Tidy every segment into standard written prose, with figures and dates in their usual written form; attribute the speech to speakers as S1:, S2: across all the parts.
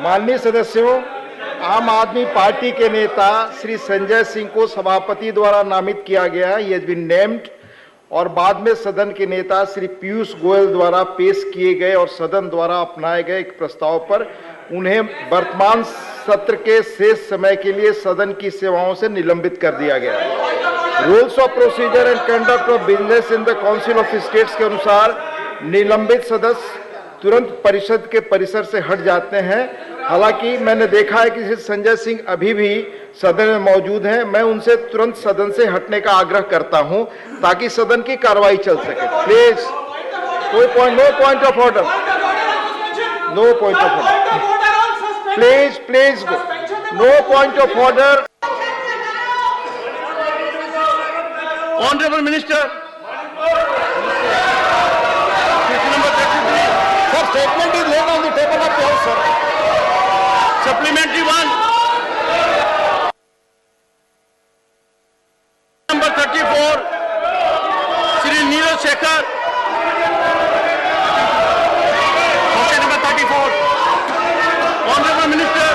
S1: माननीय सदस्यों, आम आदमी पार्टी के नेता श्री संजय सिंह को सभापति द्वारा नामित किया गया, ही हैज बीन नेम्ड, और बाद में सदन के नेता श्री पीयूष गोयल द्वारा पेश किए गए और सदन द्वारा अपनाए गए एक प्रस्ताव पर उन्हें वर्तमान सत्र के शेष समय के लिए सदन की सेवाओं से निलंबित कर दिया गया है। Rules of procedure and conduct of business in the council of states के अनुसार निलंबित सदस्य तुरंत परिषद के परिसर से हट जाते हैं। हालांकि मैंने देखा है कि श्री संजय सिंह अभी भी सदन में मौजूद हैं। मैं उनसे तुरंत सदन से हटने का आग्रह करता हूं ताकि सदन की कार्रवाई चल सके। Please, no point of order, no point of order, please, no point of order. Honourable minister, statement is laid on the table of the House, sir. Supplementary one. Number 34, Shri Neeraj Shekhar. Motion number 34. Honorable Minister.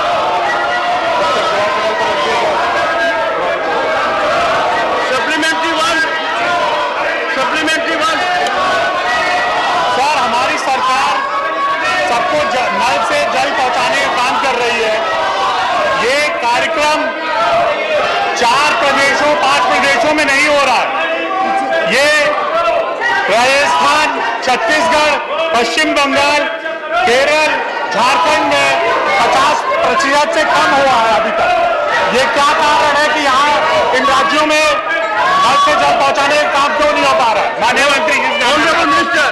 S1: Supplementary one. Supplementary one.
S2: Sir, हमारी सरकार सबको नल से जल पहुंचाने का काम कर रही है। ये कार्यक्रम 4 प्रदेशों 5 प्रदेशों में नहीं हो रहा है। ये राजस्थान, छत्तीसगढ़, पश्चिम बंगाल, केरल, झारखंड में 50% से कम हुआ है अभी तक। ये क्या कारण है कि यहाँ इन राज्यों में नल से जल पहुंचाने का काम क्यों नहीं हो पा रहा है? माननीय मंत्री,
S1: ऑनरेबल मिनिस्टर,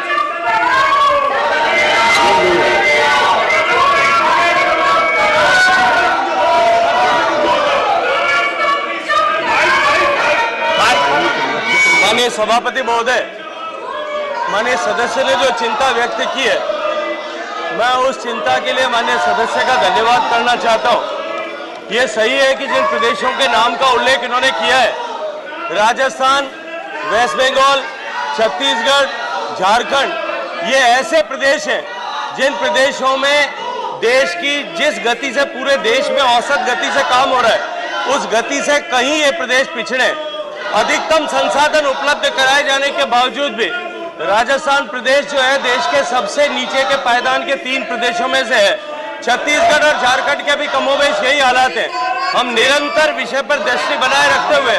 S3: माननीय सभापति महोदय, माननीय सदस्य ने जो चिंता व्यक्त की है, मैं उस चिंता के लिए माननीय सदस्य का धन्यवाद करना चाहता हूं। ये सही है कि जिन प्रदेशों के नाम का उल्लेख इन्होंने किया है, राजस्थान, वेस्ट बंगाल, छत्तीसगढ़, झारखंड, ये ऐसे प्रदेश हैं जिन प्रदेशों में देश की जिस गति से पूरे देश में औसत गति से काम हो रहा है, उस गति से कहीं ये प्रदेश पिछड़े। अधिकतम संसाधन उपलब्ध कराए जाने के बावजूद भी राजस्थान प्रदेश जो है देश के सबसे नीचे के पायदान के 3 प्रदेशों में से है। छत्तीसगढ़ और झारखंड के भी कमोबेश यही हालात है। हम निरंतर विषय पर दृष्टि बनाए रखते हुए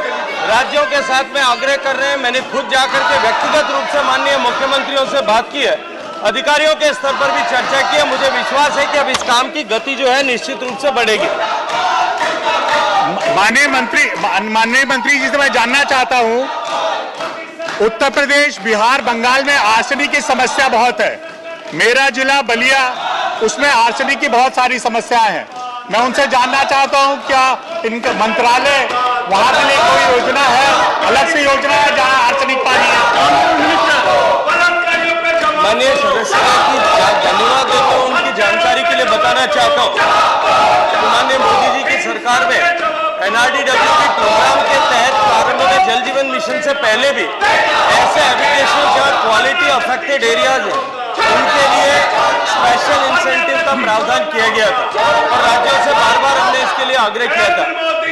S3: राज्यों के साथ में आग्रह कर रहे हैं। मैंने खुद जाकर के व्यक्तिगत रूप से माननीय मुख्यमंत्रियों से बात की है, अधिकारियों के स्तर पर भी चर्चा की है। मुझे विश्वास है कि अब इस काम की गति जो है निश्चित रूप से बढ़ेगी।
S2: माननीय मंत्री जी से मैं जानना चाहता हूं, उत्तर प्रदेश, बिहार, बंगाल में आर्सेनिक की समस्या बहुत है। मेरा जिला बलिया, उसमें आर्सेनिक की बहुत सारी समस्याएं हैं। मैं उनसे जानना चाहता हूं, क्या इनका मंत्रालय वहां के लिए कोई योजना है, अलग से योजना है जहां आर्सेनिक पानी है?
S3: माननीय सदस्य की धन्यवाद देता हूं, उनकी जानकारी के लिए बताना चाहता हूं कि माननीय मोदी जी की सरकार में NRDW प्रोग्राम के तहत प्रारंभ में जल जीवन मिशन से पहले भी ऐसे हैबिटेशन जहाँ क्वालिटी अफेक्टेड एरियाज है, उनके लिए स्पेशल इंसेंटिव का प्रावधान किया गया था और राज्यों से बार बार हमने इसके लिए आग्रह किया था।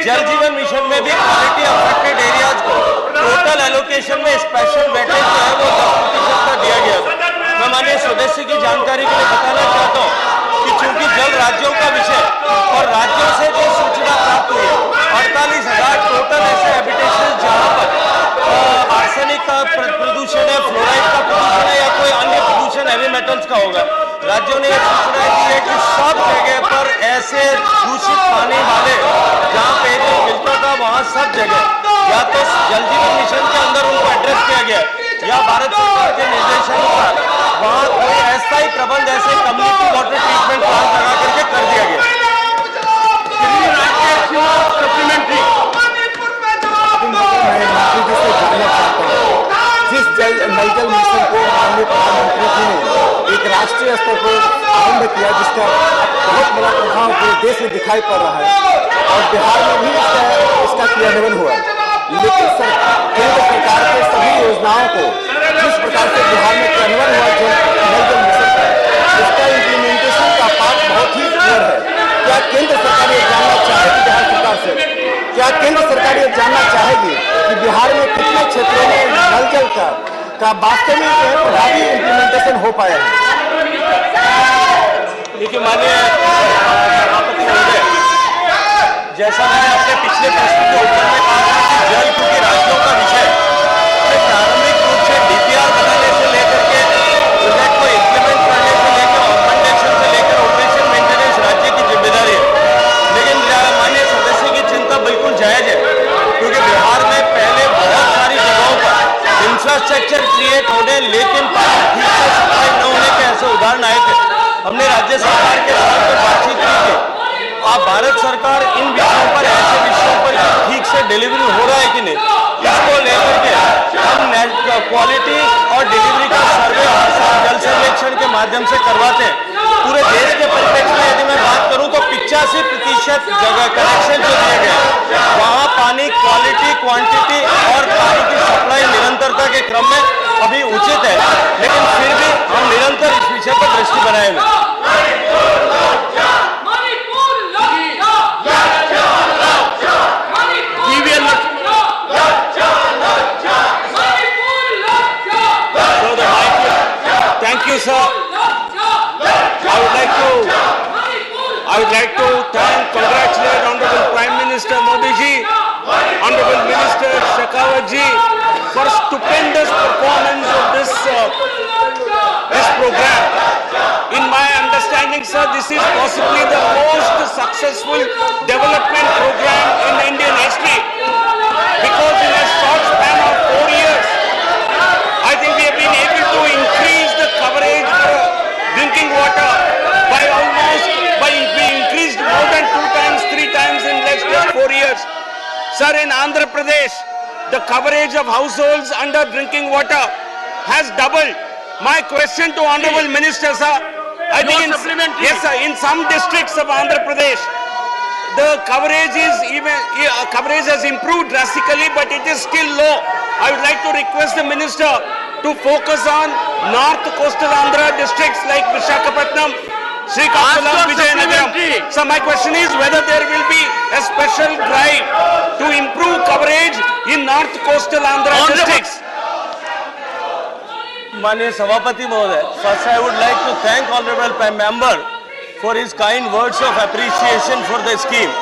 S3: जल जीवन मिशन में भी क्वालिटी अफेक्टेड एरियाज को टोटल एलोकेशन में स्पेशल वेटेज जो है वो 10% का दिया गया था। मैं माननीय सदस्य की जानकारी के लिए बताना चाहता हूँ कि चूंकि जल राज्यों का विषय और राज्यों से जो सूचना प्राप्त हुई है, 48,000 टोटल ऐसे हैबिटेशन जहां पर आर्सेनिक का प्रदूषण है, फ्लोराइड का प्रदूषण है या कोई अन्य प्रदूषण हैवी मेटल्स का होगा, राज्यों ने यह सूचना दी है कि सब जगह पर ऐसे दूषित पानी वाले जहां पेयजल मिलता था वहां सब जगह या तो जल जीवन मिशन के अंदर उनको एड्रेस किया गया या भारत सरकार के निर्देशानुसार वहां कोई अस्थायी प्रबंध ऐसे कम्युनिटी वाटर ट्रीटमेंट प्लांट लगा करके कर दिया गया। जिस
S4: नल जल मिशन को माननीय प्रधानमंत्री जी ने एक राष्ट्रीय स्तर पर आरंभ किया, जिसका बहुत बड़ा प्रभाव पूरे देश में दिखाई पड़ रहा है और बिहार में भी इसका क्रियान्वयन हुआ। लेकिन केंद्र सरकार के सभी योजनाओं को जिस प्रकार से बिहार में क्रियान्वयन हुआ नल जल मिशन का, इसका इम्प्लीमेंटेशन का पार्ट बहुत ही क्लियर है। का वास्तव में जो है प्रभावी इम्प्लीमेंटेशन हो पाया है।
S3: देखिए माननीय सभापति महोदय, जैसा मैंने अपने पिछले प्रश्न के उत्तर में कहा था कि जल क्योंकि राज्यों का विषय है, प्रारंभिक रूप से डीपीआर बनाने से लेकर के प्रोजेक्ट को इम्प्लीमेंट करने से लेकर ऑगमेंटेशन से लेकर ऑपरेशन मेंटेनेंस राज्य की जिम्मेदारी है। लेकिन माननीय सदस्य की चिंता बिल्कुल जायज है, क्योंकि बिहार में पहले बहुत सारी जगहों पर इंफ्रास्ट्रक्चर क्रिएट होने लेकिन पानी ठीक से सप्लाई न होने के ऐसे उदाहरण आए थे। हमने राज्य सरकार के साथ में बातचीत की थी। आप भारत सरकार इन विषयों पर, ऐसे विषयों पर ठीक से डिलीवरी हो रहा है कि नहीं, इसको लेकर के हम क्वालिटी और डिलीवरी का सर्वे हर साल जल सर्वेक्षण के माध्यम से करवाते हैं। पूरे देश के परिप्रेक्ष्य में यदि मैं बात करूं तो 85% जगह कनेक्शन जो दिए गए वहां पानी क्वालिटी, क्वांटिटी और पानी की सप्लाई निरंतरता के क्रम में अभी उचित है, लेकिन फिर भी हम निरंतर इस विषय पर दृष्टि बनाए हुए। Thank you, sir. I would like to congratulate Honorable Prime Minister Modi ji, Honorable Minister Shekhawat ji for stupendous performance of this program. In my understanding, sir, this is possibly the most successful development program in Indian history, because in a short span of 4 years, I think we have been able to increase the coverage for drinking water we increased more than 2 times, 3 times in just 4 years. Sir, in Andhra Pradesh, the coverage of households under drinking water has doubled. My question to Honorable Minister, sir, I think yes, sir, in some districts of Andhra Pradesh, the coverage has improved drastically, but it is still low. I would like to request the minister to focus on north coastal Andhra districts like Visakhapatnam, Srikakulam, Vijayanagaram. So my question is whether there will be a special drive to improve coverage in north coastal Andhra districts. माननीय सभापति महोदय, first I would like to thank honorable prime member for his kind words of appreciation for the scheme.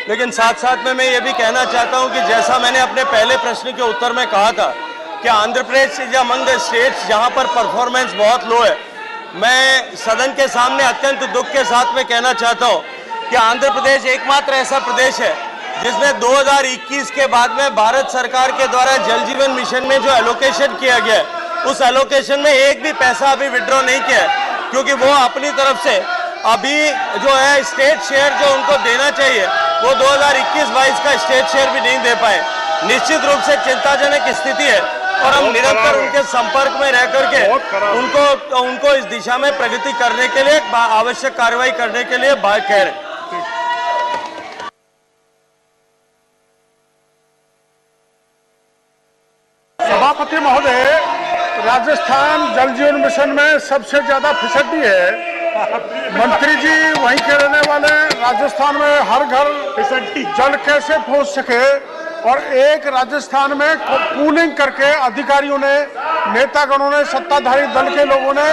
S3: लेकिन साथ साथ में मैं ये भी कहना चाहता हूँ कि जैसा मैंने अपने पहले प्रश्न के उत्तर में कहा था कि Andhra Pradesh is among the states जहाँ पर परफॉर्मेंस बहुत लो है। मैं सदन के सामने अत्यंत दुख के साथ में कहना चाहता हूँ कि आंध्र प्रदेश एकमात्र ऐसा प्रदेश है जिसमें 2021 के बाद में भारत सरकार के द्वारा जल जीवन मिशन में जो एलोकेशन किया गया है, उस एलोकेशन में एक भी पैसा अभी विड्रॉ नहीं किया है, क्योंकि वो अपनी तरफ से अभी जो है स्टेट शेयर जो उनको देना चाहिए वो 2021-22 का स्टेट शेयर भी नहीं दे पाए। निश्चित रूप से चिंताजनक स्थिति है और हम निरंतर उनके संपर्क में रह करके उनको इस दिशा में प्रगति करने के लिए आवश्यक कार्रवाई करने के लिए बात कह रहे हैं।
S5: सभापति महोदय, राजस्थान जल जीवन मिशन में सबसे ज्यादा फिसड्डी है। मंत्री जी वहीं के रहने वाले, राजस्थान में हर घर जल कैसे पहुंच सके, और एक राजस्थान में पूलिंग करके अधिकारियों ने, नेतागणों ने, सत्ताधारी दल के लोगों ने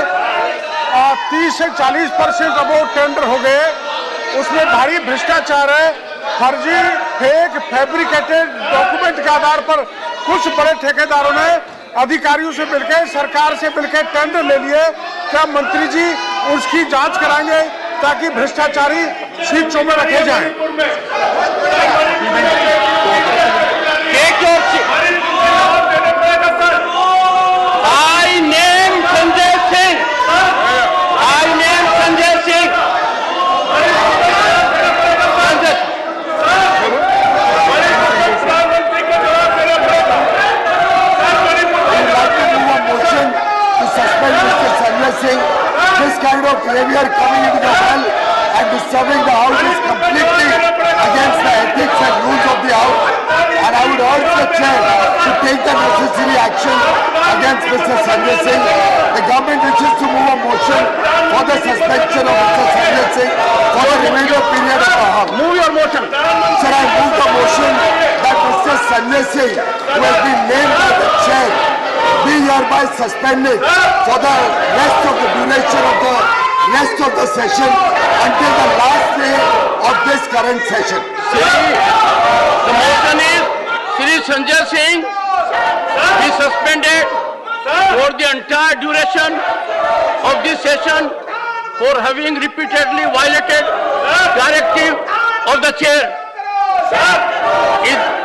S5: 30 से 40% अबोव टेंडर हो गए। उसमें भारी भ्रष्टाचार है, फर्जी, फेक, फैब्रिकेटेड डॉक्यूमेंट के आधार पर कुछ बड़े ठेकेदारों ने अधिकारियों से मिलकर, सरकार से मिलकर टेंडर ले लिए। क्या मंत्री जी उसकी जांच कराएंगे ताकि भ्रष्टाचारी सीटों में रखे जाएं?
S3: I name Sanjay Singh.
S6: This kind of behavior coming into the well and disturbing the house is completely against the ethics and rules of the house, and I would urge the chair to take the necessary action against Mr. Sanjay Singh. The government wishes to move a motion for the suspension of Mr. Sanjay Singh for the remainder period of the house.
S5: Move your motion.
S6: Sir, I move the motion that Mr. Sanjay Singh, who has been named by the chair, be here hereby suspended for the rest of the duration of the rest of the session until the last day of this current session.
S7: The motion is Shri Sanjay Singh be suspended for the entire duration of this session for having repeatedly violated directive of the chair.